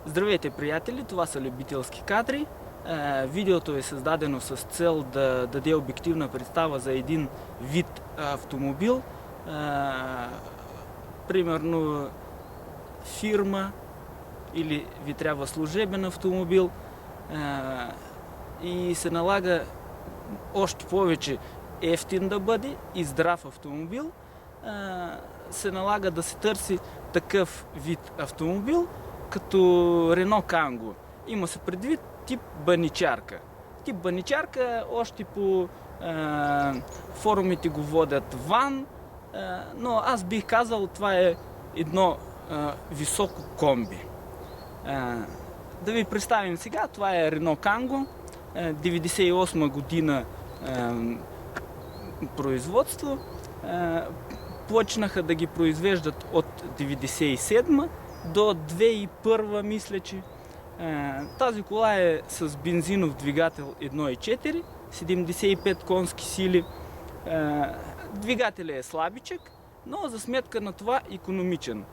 Здравейте, приятели! Това са любителски кадри. Видеото е създадено с цел да даде обективна представа за един вид автомобил. Примерно фирма или ви трябва служебен автомобил и се налага още повече ефтин да бъде и здрав автомобил. Се налага да се търси такъв вид автомобил, като Рено Канго. Има се предвид тип баничарка. Тип баничарка още по форумите го водят ван, но аз бих казал, това е едно високо комби. Да ви представим сега, това е Рено Канго, 98 година производство. Почнаха да ги произвеждат от 97 до 2001, мисля, че. Тази кола е с бензинов двигател 1.4, 75 конски сили. Двигателят е слабичък, но за сметка на това икономичен.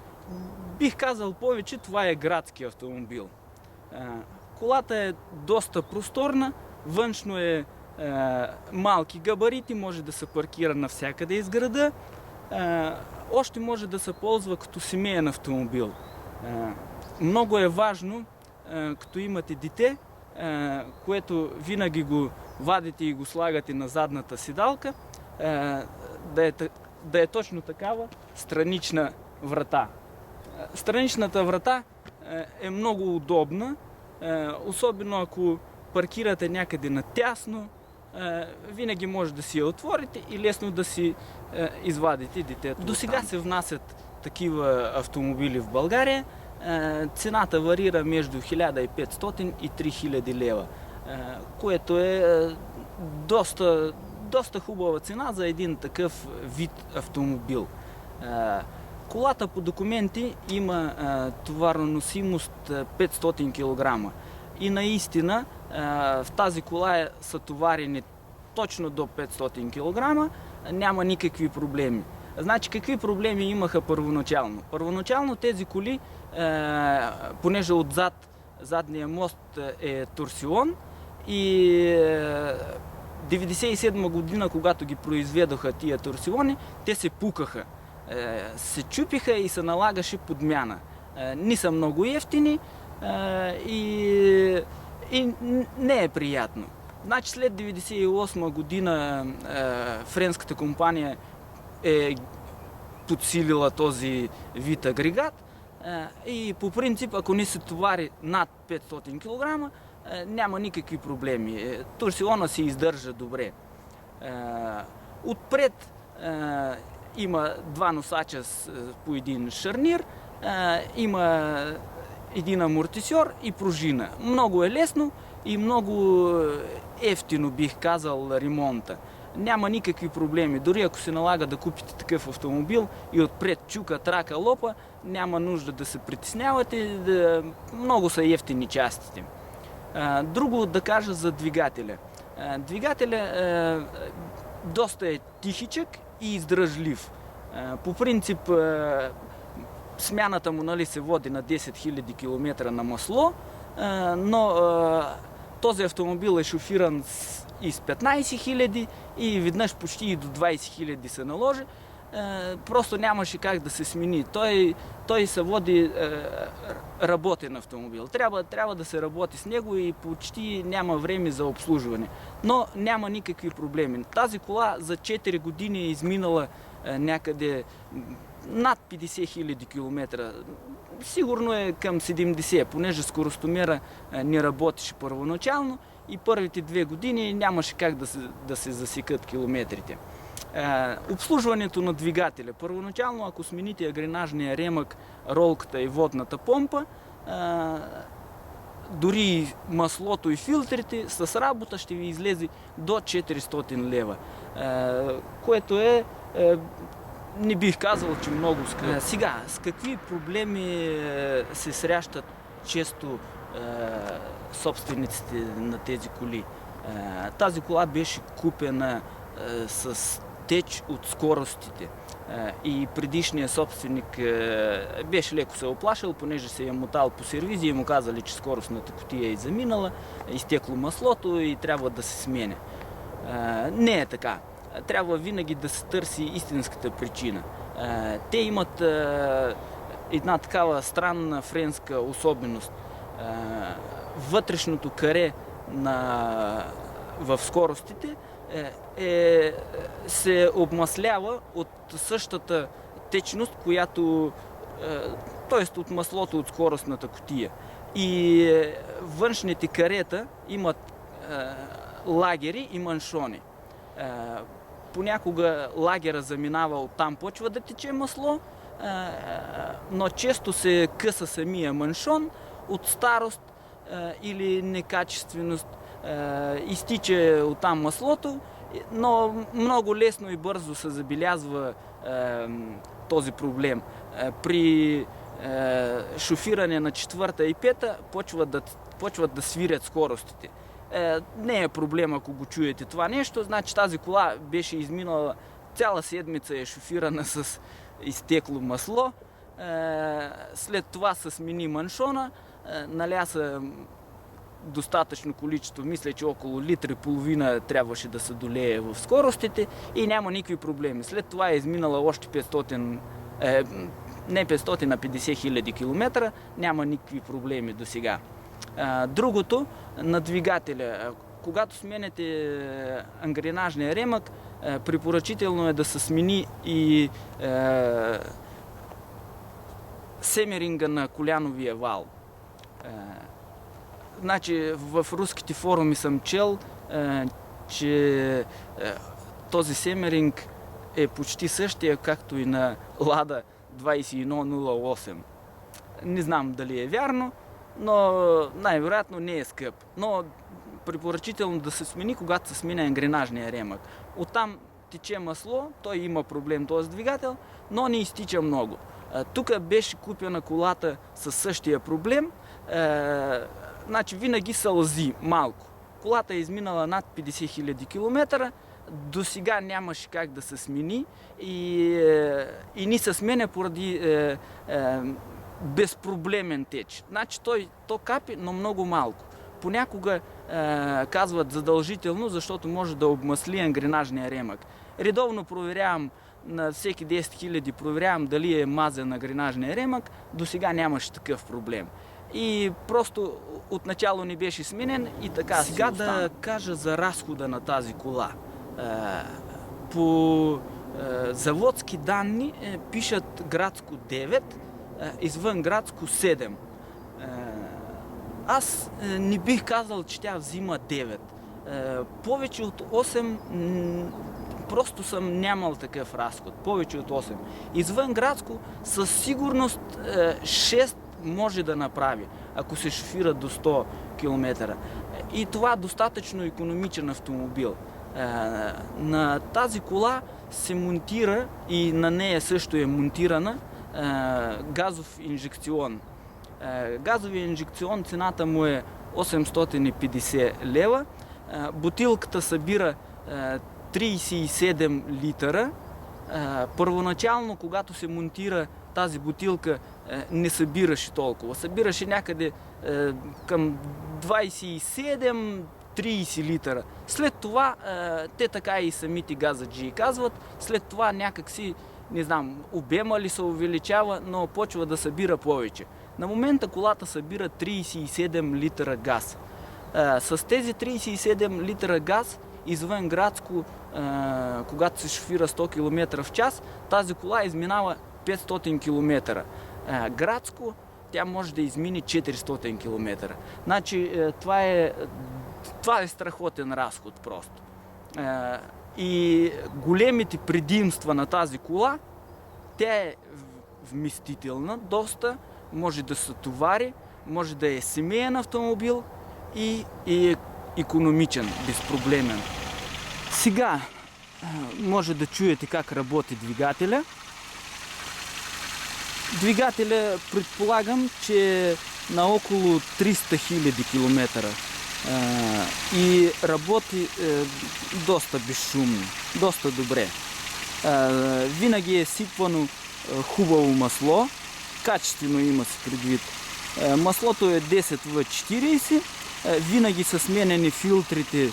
Бих казал повече, това е градски автомобил. Колата е доста просторна, външно е малки габарити, може да се паркира навсякъде из града. Още може да се ползва като семейен автомобил. Много е важно, като имате дете, което винаги го вадите и го слагате на задната седалка, да е точно такава странична врата. Страничната врата е много удобна, особено ако паркирате някъде натясно, винаги може да си я отворите и лесно да си извадите детето. До сега се внасят такива автомобили в България. Цената варира между 1500 и 3000 лева, което е доста хубава цена за един такъв вид автомобил. Колата по документи има товароносимост 500 кг. И наистина в тази кола са товарени точно до 500 кг, няма никакви проблеми. Значи какви проблеми имаха първоначално? Първоначално тези коли, понеже отзад задния мост е торсион и 1997 година, когато ги произведоха тия торсиони, те се пукаха, се чупиха и се налагаше подмяна. Не са много евтини и не е приятно. Значи след 1998 година френската компания е подсилила този вид агрегат и по принцип, ако не се товари над 500 кг, няма никакви проблеми. Торсиона се издържа добре. Отпред има два носача по един шарнир, има един амортисьор и пружина. Много е лесно и много ефтино, бих казал, ремонта. Няма никакви проблеми. Дори ако се налага да купите такъв автомобил и отпред чука, трака, лопа, няма нужда да се притеснявате. Много са ефтини частите. Друго да кажа за двигателя. Двигателя доста е тихичък и издръжлив. По принцип смяната му се води на 10 000 км на масло, но този автомобил е шофиран и с 15 000 и веднъж почти и до 20 000 се наложи. Просто нямаше как да се смени. Той се води работен автомобил. Трябва да се работи с него и почти няма време за обслужване. Но няма никакви проблеми. Тази кола за 4 години е изминала някъде над 50 000 км. Сигурно е към 70, понеже скоростомера не работеше първоначално и първите 2 години нямаше как да се засекат километрите. Обслужването на двигателя. Първоначално, ако смените агренажния ремък, ролката и водната помпа, дори маслото и филтрите, с работа ще ви излезе до 400 лева, което не бих казал, че много скъпо. Сега, с какви проблеми се срещат често собствениците на тези коли? Тази кола беше купена с теч от скоростите. И предишният собственик беше леко се оплашил, понеже се е мотал по сервизи и му казали, че скоростната кутия е заминала, изтекло маслото и трябва да се сменя. Не е така. Трябва винаги да се търси истинската причина. Те имат една такава странна френска особеност. Вътрешното каре в скоростите се обмаслява от същата течност, която т.е. от маслото от скоростната кутия. И външните карета имат лагери и маншони. Понякога лагера заминава, оттам почва да тече масло, но често се къса самия маншон от старост или некачественост, изтича оттам маслото, но много лесно и бързо се забелязва този проблем. При шофиране на четвърта и пета почват да свирят скоростите. Не е проблем, ако го чуете това нещо, значи тази кола беше изминала цяла седмица, е шофирана с изтекло масло, след това се смени маншона, наля се достатъчно количество, мисля, че около литра и половина трябваше да се долее в скоростите и няма никакви проблеми. След това е изминала още 500, не 500, а 50 хиляди километра, няма никакви проблеми до сега. Другото, на двигателя. Когато сменяте ангренажния ремък, препоръчително е да се смени и семеринга на коляновия вал. Значи, в руските форуми съм чел, че този семеринг е почти същия, както и на Лада 2108. Не знам дали е вярно, но най-вероятно не е скъп. Но препоръчително да се смени, когато се смени ангренажния ремък. Оттам тече масло, той има проблем този двигател, но не изтича много. Тук беше купена колата със същия проблем, значи винаги се лъзи малко. Колата е изминала над 50 хиляди километра, до сега нямаше как да се смени и ни се сменя поради безпроблемен теч. Значи то капи, но много малко. Понякога казват задължително, защото може да обмасли ангренажния ремък. Редовно проверявам на всеки 10 000, проверявам дали е мазен ангренажния ремък, до сега нямаше такъв проблем. И просто отначало не беше сменен и така. Сега да кажа за разхода на тази кола. По заводски данни пишат градско 9, извън градско 7. Аз не бих казал, че тя взима 9. Повече от 8 просто съм нямал такъв разход. Повече от 8. Извън градско със сигурност 6 може да направи, ако се шофира до 100 км. И това достатъчно икономичен автомобил. На тази кола се монтира и на нея също е монтирана газов инжекцион. Газовия инжекцион, цената му е 850 лева. Бутилката събира 37 литра. Първоначално, когато се монтира тази бутилка, не събираше толкова. Събираше някъде към 27-30 литра. След това, те така и самите газаджии казват, след това някакси, не знам, обема ли се увеличава, но почва да събира повече. На момента колата събира 37 литра газ. С тези 37 литра газ, извън градско, когато се шофира 100 км в час, тази кола изминава 500 км. Градско тя може да измини 400 км. Значи това е страхотен разход просто. И големите предимства на тази кола, тя е вместителна доста, може да се товари, може да е семейен автомобил и е икономичен, безпроблемен. Сега може да чуете как работи двигателя. Двигателя предполагам, че е на около 300 000 км и работи доста безшумно, доста добре. Винаги е сипвано хубаво масло, качествено има се предвид. Маслото е 10В40, винаги са сменени филтрите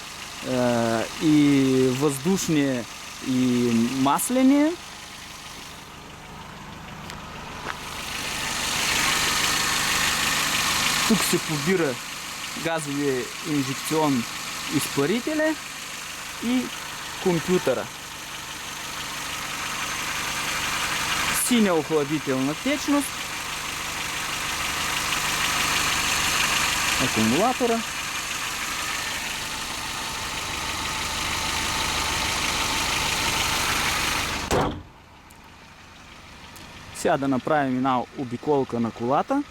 и въздушния и масления. Тук се побира газовия инжекцион изпарителя и компютъра. Синя охладителна течност, акумулатора. Сега да направим една обиколка на колата.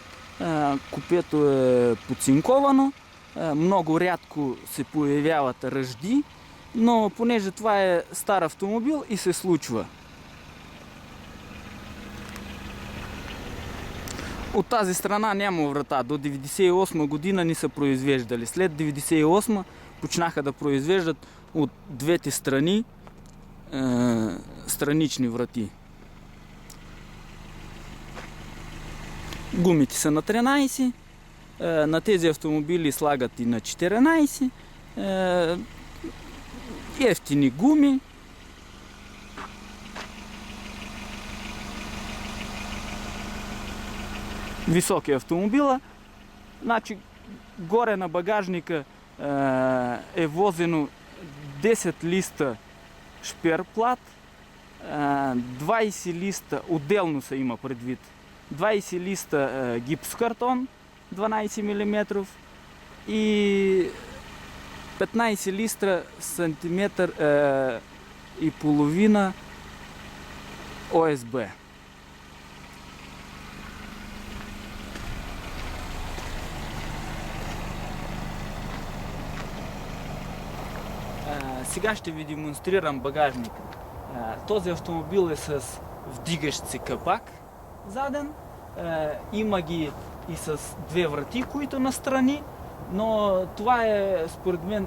Купето е подцинковано, много рядко се появяват ръжди, но понеже това е стар автомобил и се случва. От тази страна няма врата. До 1998 година ни са произвеждали. След 1998 почнаха да произвеждат от двете страни странични врати. Гумите са на 13, на тези автомобили слагат и на 14, евтини гуми. Високи автомобила. Значи, горе на багажника е возено 10 листа шперплат, 20 листа, отделно се има предвид, 20 листа гипс картон 12 мм и 15 листа сантиметър и половина ОСБ. Сега ще ви демонстрирам багажника. Този автомобил е с вдигащ се капак заден. Има ги и с две врати, които настрани, но това е според мен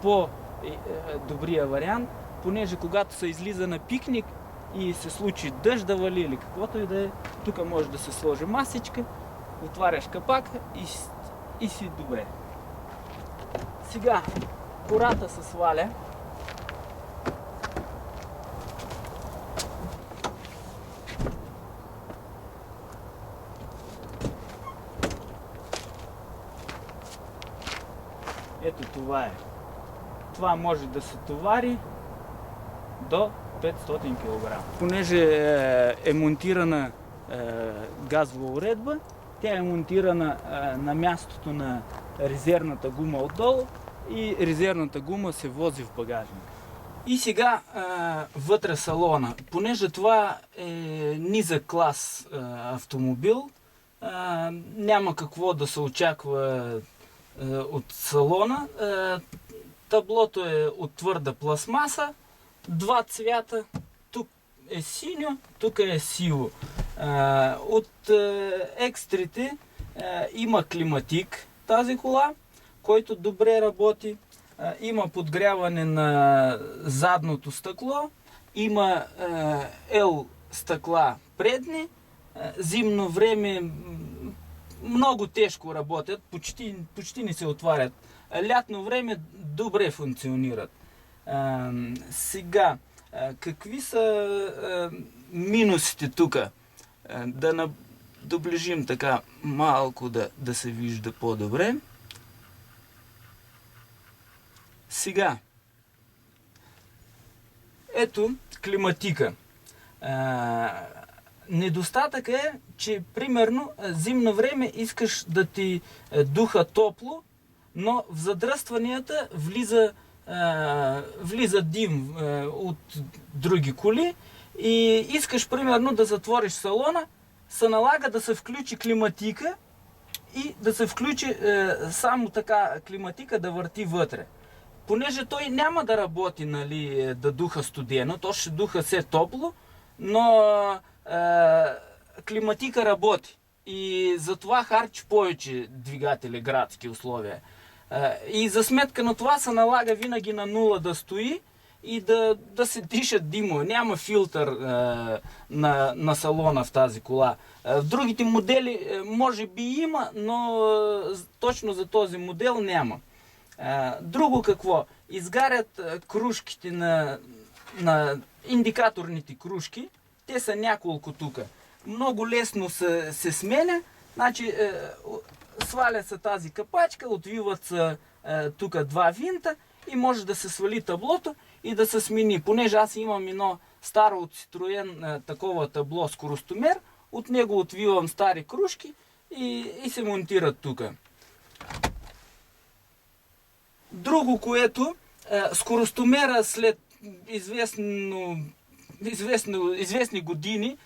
по-добрия вариант, понеже когато се излиза на пикник и се случи дъжд да вали или каквото и да е, тук може да се сложи масичка, отваряш капака и си добре. Сега кората се сваля. Ето това е. Това може да се товари до 500 кг. Понеже е монтирана газова уредба, тя е монтирана на мястото на резервната гума отдолу и резервната гума се вози в багажника. И сега вътре салона. Понеже това е низък клас автомобил, няма какво да се очаква от салона. Таблото е от твърда пластмаса, два цвята, тук е синьо, тук е сиво. От екстрите има климатик тази кола, който добре работи. Има подгряване на задното стъкло, има L стъкла предни, зимно време много тежко работят, почти не се отварят. Лятно време добре функционират. Сега, какви са минусите тук? Да доближим така малко да се вижда по-добре. Сега, ето климатика. Недостатък е, че примерно зимно време искаш да ти духа топло, но в задръстванията влиза дим от други коли и искаш примерно да затвориш салона, се налага да се включи климатика и да се включи само така климатика да върти вътре. Понеже той няма да работи, нали, да духа студено, то ще духа все топло, но климатика работи и затова харчи повече двигатели градски условия. И за сметка на това се налага винаги на нула да стои и да се дишат димо. Няма филтър на салона в тази кола. В другите модели може би има, но точно за този модел няма. Друго какво? Изгарят кружките на индикаторните кружки. Те са няколко тук. Много лесно се сменя. Значи, сваля се тази капачка, отвиват се тук два винта и може да се свали таблото и да се смени. Понеже аз имам едно старо от Citroen такова табло скоростомер, от него отвивам стари кружки и се монтират тук. Друго, което скоростомера след известни години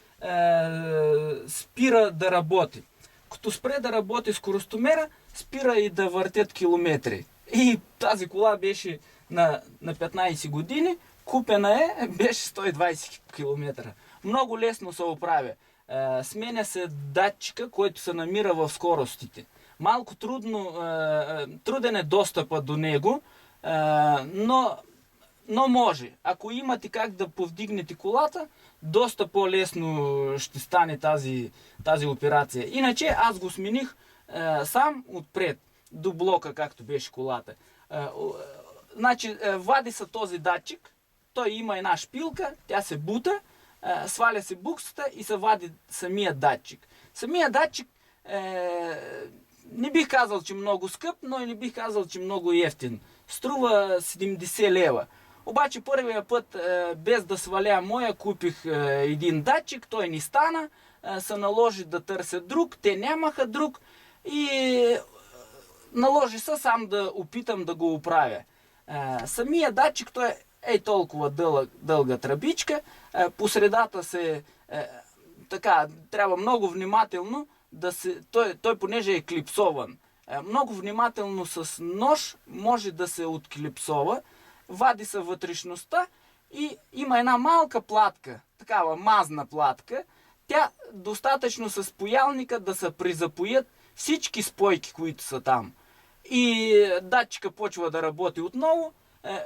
спира да работи. Като спре да работи скоростомера, спира и да въртят километри. И тази кола беше на 15 години, купена беше 120 км. Много лесно се оправя. Сменя се датчика, който се намира в скоростите. Малко труден е достъпа до него, но може. Ако имате как да повдигнете колата, доста по-лесно ще стане тази операция. Иначе аз го смених сам отпред до блока, както беше колата. Значи, вади се този датчик, той има една шпилка, тя се бута, сваля се буксата и се вади самия датчик. Самия датчик не бих казал, че много скъп, но и не бих казал, че много ефтин. Струва 70 лева. Обаче първия път, без да сваля моя, купих един датчик, той не стана, се наложи да търся друг, те нямаха друг и наложи се сам да опитам да го оправя. Самия датчик, той е толкова дълга тръбичка, по средата се така, трябва много внимателно да се, той понеже е клипсован, много внимателно с нож може да се отклипсова, вади се вътрешността и има една малка платка, такава мазна платка, тя достатъчно с паялника да се призапоят всички спойки, които са там. И датчика почва да работи отново,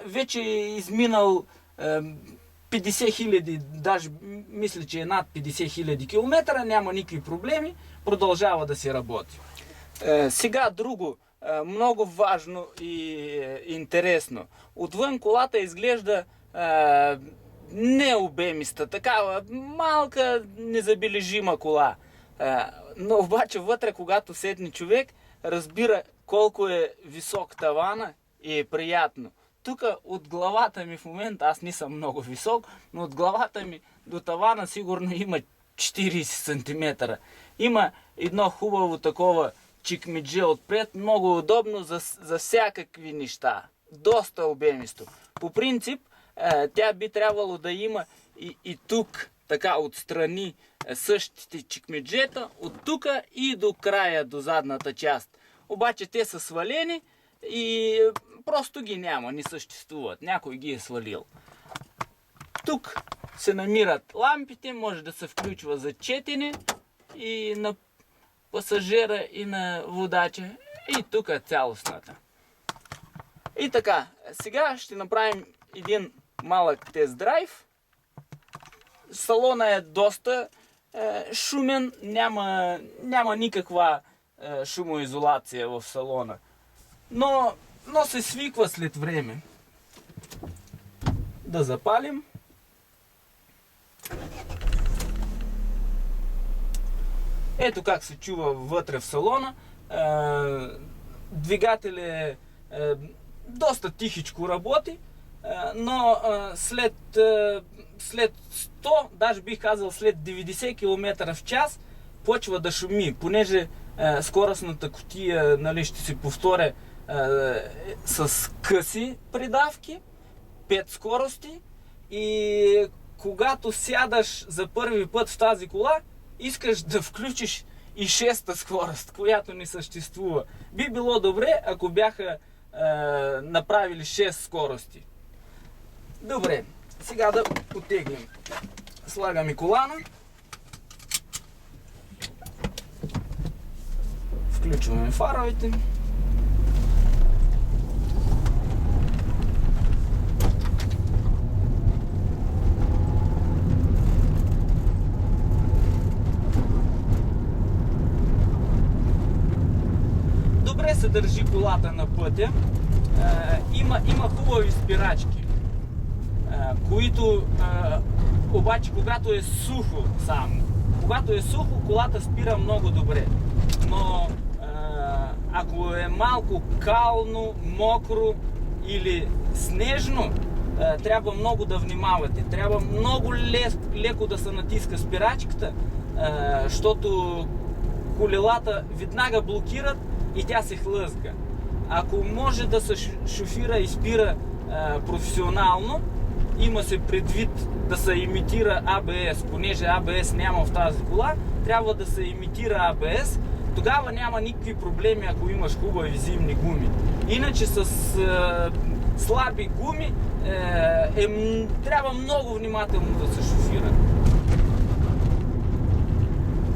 вече е изминал 50 хиляди, даже мисля, че е над 50 хиляди километра, няма никакви проблеми, продължава да си работи. Сега друго, много важно и интересно. Отвън колата изглежда необемиста, такава малка, незабележима кола. Но обаче вътре, когато седне човек, разбира колко е висок тавана и е приятно. Тук от главата ми в момента, аз не съм много висок, но от главата ми до тавана сигурно има 40 см. Има едно хубаво такова чикмедже отпред, много удобно за всякакви неща. Доста обемисто. По принцип, тя би трябвало да има и тук, така отстрани, същите чикмеджета, от тук и до края, до задната част. Обаче те са свалени и просто ги няма, не съществуват. Някой ги е свалил. Тук се намират лампите, може да се включва за четене и на пасажира и на водача. И тук е цялостната. И така, сега ще направим един малък тест-драйв. Салона е доста шумен, няма никаква шумоизолация в салона. Но се свиква след време. Да запалим. Ето как се чува вътре в салона. Двигател е доста тихичко работи, но след 100, даже бих казал след 90 км в час, почва да шуми, понеже скоростната кутия, нали, ще се повторя, с къси придавки, 5 скорости, и когато сядаш за първи път в тази кола, искаш да включиш и 6-та скорост, която не съществува. Би било добре, ако бяха направили 6 скорости. Добре, сега да потеглим. Слагаме колана. Включваме фаровете. добре се държи колата на пътя. Има хубави спирачки, които обаче когато е сухо само. Когато е сухо, колата спира много добре. Но ако е малко кално, мокро или снежно, трябва много да внимавате. Трябва много леко да се натиска спирачката, защото колелата веднага блокират и тя се хлъзга. Ако може да се шофира и спира професионално, има се предвид да се имитира АБС, понеже АБС няма в тази кола, трябва да се имитира АБС, тогава няма никакви проблеми, ако имаш хубави зимни гуми. Иначе с слаби гуми трябва много внимателно да се шофира.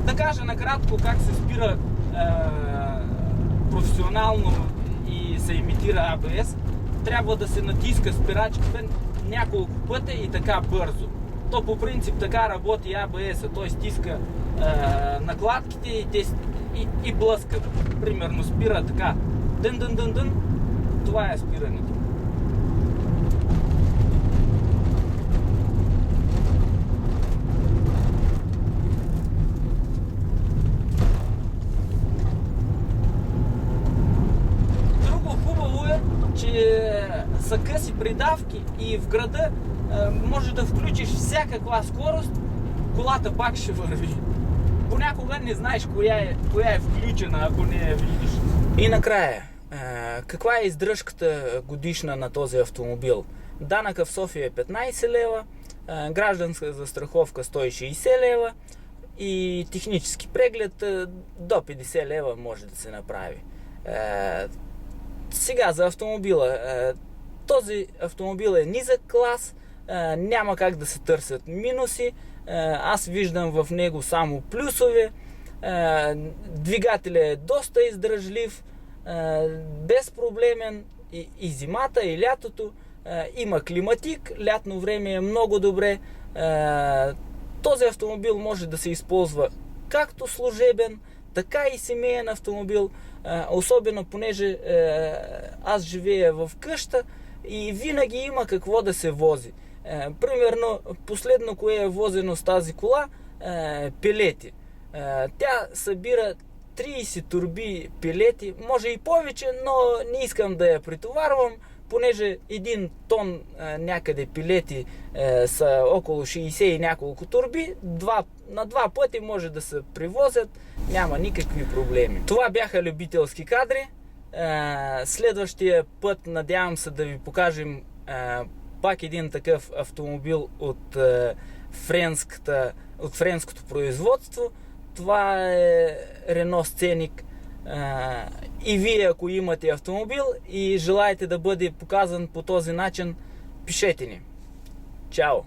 Да кажа накратко как се спира професионално и се имитира АБС. Трябва да се натиска спирачката няколко пъти и така бързо. То по принцип така работи АБС, той стиска накладките и блъска. Примерно спира така. Дън. Това е спирането. Че са къси придавки и в града може да включиш всякаква скорост, колата пак ще върви. Понякога не знаеш коя е включена, ако не я видиш. И накрая, каква е издръжката годишна на този автомобил? Данъка в София е 15 лева, гражданска застраховка 160 лева и технически преглед до 50 лева може да се направи. Сега за автомобила. Този автомобил е нисък клас, няма как да се търсят минуси. Аз виждам в него само плюсове. Двигателят е доста издръжлив, безпроблемен и зимата, и лятото. Има климатик, лятно време е много добре. Този автомобил може да се използва както служебен, така и семейен автомобил. Особено понеже аз живея в къща и винаги има какво да се вози. Примерно, последно кое е возено с тази кола, пелети. Тя събира 30 турби пелети, може и повече, но не искам да я претоварвам, понеже 1 тон някъде пелети са около 60 и няколко турби, на 2 пъти може да се превозят, няма никакви проблеми. Това бяха любителски кадри. Следващия път надявам се да ви покажем пак един такъв автомобил от френското производство. Това е Renault Scenic. И вие, ако имате автомобил и желаете да бъде показан по този начин, пишете ни. Чао!